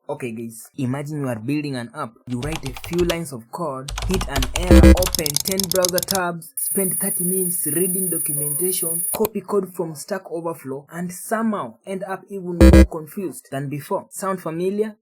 Okay guys, imagine you are building an app. You write a few lines of code, hit an error, open 10 browser tabs, spend 30 minutes reading documentation, copy code from Stack Overflow, and somehow end up even more confused than before. Sound familiar?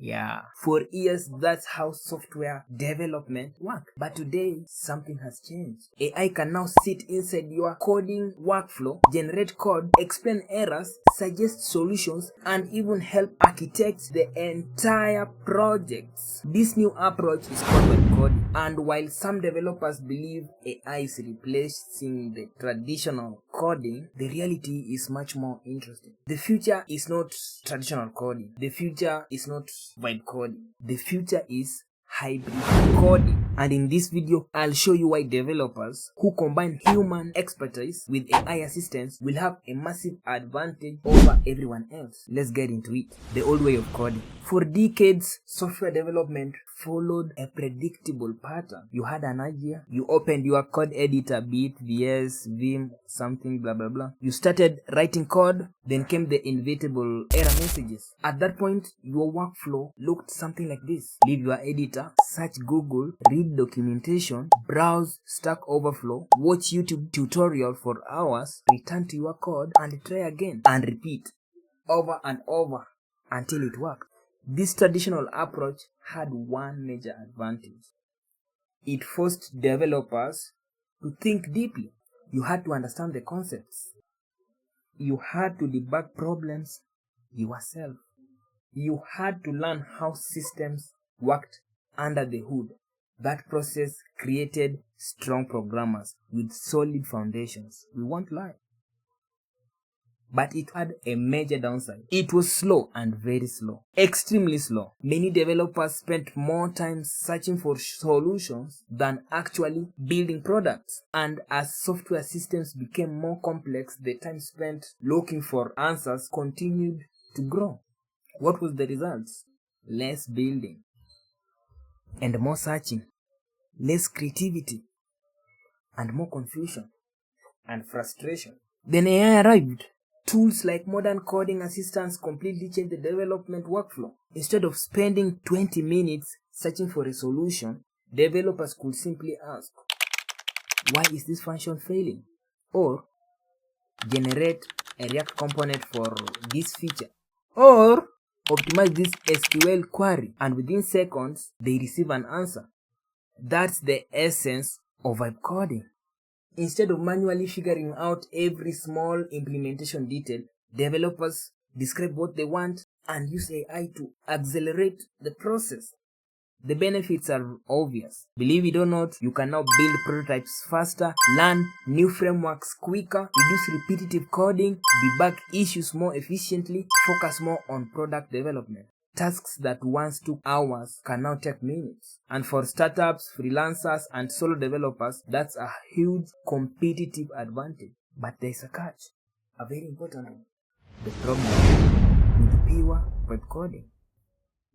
Yeah, for years that's how software development worked. But today, something has changed. AI can now sit inside your coding workflow, generate code, explain errors, suggest solutions, and even help architect the entire projects. This new approach is called web coding. And while some developers believe AI is replacing the traditional coding, the reality is much more interesting. The future is not traditional coding. The future is not vibe coding. The future is hybrid coding. And in this video, I'll show you why developers who combine human expertise with AI assistance will have a massive advantage over everyone else. Let's get into it. The old way of coding. For decades, software development followed a predictable pattern. You had an idea, you opened your code editor, be it VS, Vim, something, blah blah blah. You started writing code, then came the inevitable error messages. At that point, your workflow looked something like this. Leave your editor, search Google, read documentation, browse Stack Overflow, watch YouTube tutorial for hours, return to your code and try again and repeat over and over until it worked. This traditional approach had one major advantage. It forced developers to think deeply. You had to understand the concepts. You had to debug problems yourself. You had to learn how systems worked under the hood. That process created strong programmers with solid foundations. We won't lie. But it had a major downside. It was slow and very slow. Extremely slow. Many developers spent more time searching for solutions than actually building products. And as software systems became more complex, the time spent looking for answers continued to grow. What was the results? Less building and more searching, less creativity and more confusion and frustration. Then AI arrived. Tools like modern coding assistants completely changed the development workflow. Instead of spending 20 minutes searching for a solution, developers could simply ask, why is this function failing? Or generate a React component for this feature. Or optimize this SQL query, and within seconds, they receive an answer. That's the essence of vibe coding. Instead of manually figuring out every small implementation detail, developers describe what they want and use AI to accelerate the process. The benefits are obvious. Believe it or not, you can now build prototypes faster, learn new frameworks quicker, reduce repetitive coding, debug issues more efficiently, focus more on product development. Tasks that once took hours can now take minutes. And for startups, freelancers, and solo developers, that's a huge competitive advantage. But there's a catch, a very important one. The problem with pure web coding.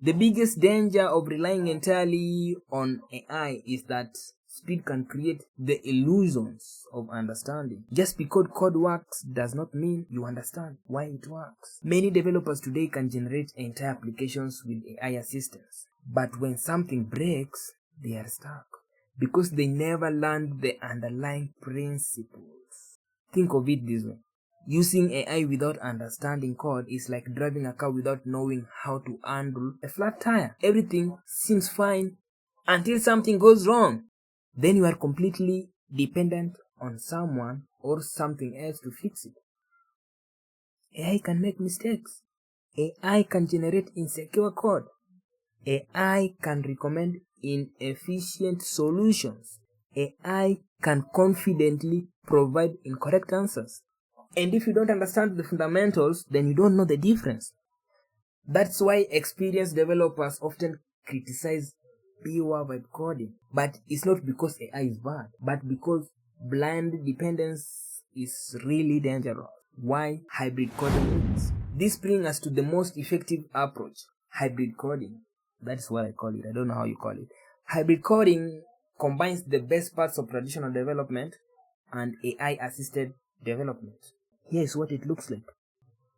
The biggest danger of relying entirely on AI is that speed can create the illusions of understanding. Just because code works does not mean you understand why it works. Many developers today can generate entire applications with AI assistance. But when something breaks, they are stuck because they never learned the underlying principles. Think of it this way. Using AI without understanding code is like driving a car without knowing how to handle a flat tire. Everything seems fine until something goes wrong. Then you are completely dependent on someone or something else to fix it. AI can make mistakes. AI can generate insecure code. AI can recommend inefficient solutions. AI can confidently provide incorrect answers. And if you don't understand the fundamentals, then you don't know the difference. That's why experienced developers often criticize pure vibe coding. But it's not because AI is bad, but because blind dependence is really dangerous. Why hybrid coding is. This brings us to the most effective approach, hybrid coding. That's what I call it. I don't know how you call it. Hybrid coding combines the best parts of traditional development and AI-assisted development. Here's what it looks like.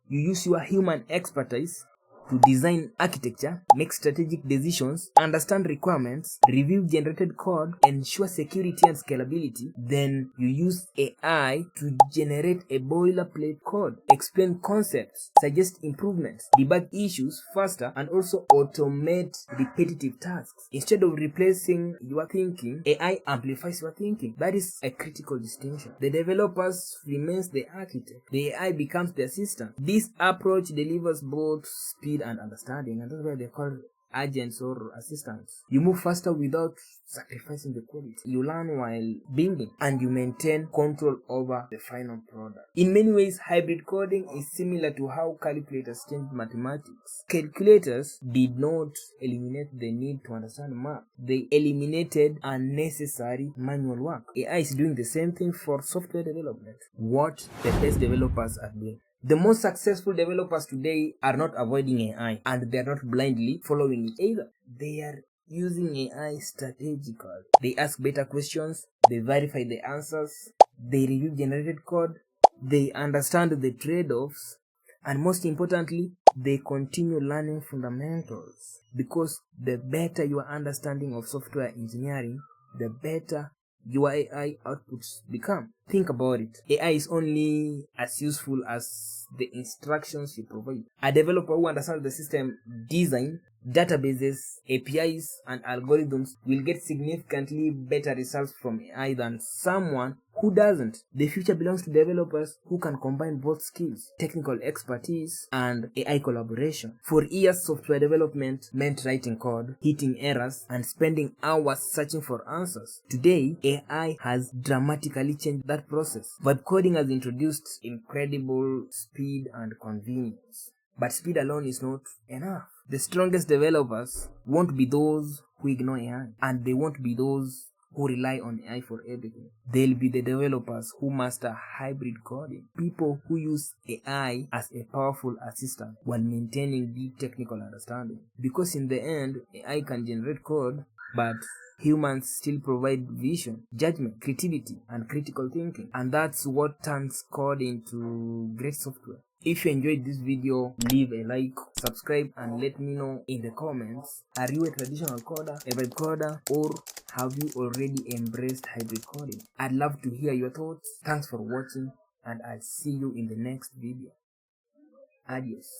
You use your human expertise, to design architecture, make strategic decisions, understand requirements, review generated code, ensure security and scalability. Then you use AI to generate a boilerplate code, explain concepts, suggest improvements, debug issues faster, and also automate repetitive tasks. Instead of replacing your thinking, AI amplifies your thinking. That is a critical distinction. The developers remains the architect. The AI becomes the assistant. This approach delivers both speed and understanding, and that's why they call agents or assistants. You move faster without sacrificing the quality. You learn while building, and you maintain control over the final product. In many ways, hybrid coding is similar to how calculators changed mathematics. Calculators did not eliminate the need to understand math. They eliminated unnecessary manual work. AI is doing the same thing for software development. What the best developers are doing. The most successful developers today are not avoiding AI, and they are not blindly following it either. They are using AI strategically. They ask better questions, they verify the answers, they review generated code, they understand the trade-offs, and most importantly, they continue learning fundamentals. Because the better your understanding of software engineering, the better your AI outputs become. Think about it. AI is only as useful as the instructions you provide. A developer who understands the system design, databases, APIs, and algorithms will get significantly better results from AI than someone who doesn't. The future belongs to developers who can combine both skills, technical expertise, and AI collaboration. For years, software development meant writing code, hitting errors, and spending hours searching for answers. Today, AI has dramatically changed that process. Vibe coding has introduced incredible speed and convenience. But speed alone is not enough. The strongest developers won't be those who ignore AI, and they won't be those who rely on AI for everything. They'll be the developers who master hybrid coding. People who use AI as a powerful assistant while maintaining deep technical understanding. Because in the end, AI can generate code, but humans still provide vision, judgment, creativity, and critical thinking. And that's what turns code into great software. If you enjoyed this video, leave a like, subscribe, and let me know in the comments. Are you a traditional coder, a vibe coder, or have you already embraced hybrid coding? I'd love to hear your thoughts. Thanks for watching, and I'll see you in the next video. Adios.